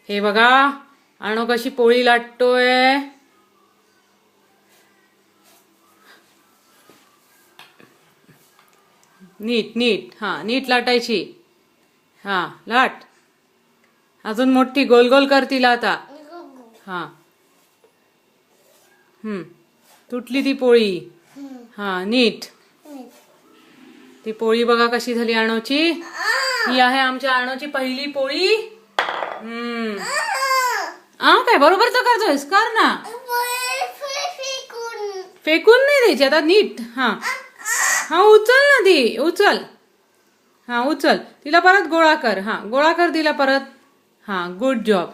हे बघा आणू कशी पोळी लाटतोय. नीट नीट हा नीट लाटायची. हा लाट. अजून मोठी गोल गोल कर तिला आता. हा तुटली ती पोळी. हा नीट. ती पोळी बघा कशी झाली आणूची. ही आहे आमच्या आणूची पहिली पोळी. काय बरोबर तर करतोयस कर ना. फेकून नाही द्यायची आता नीट. हा हा उचल ना ती उचल. हा उचल तिला परत गोळा कर. हा गोळा कर तिला परत. हा गुड जॉब.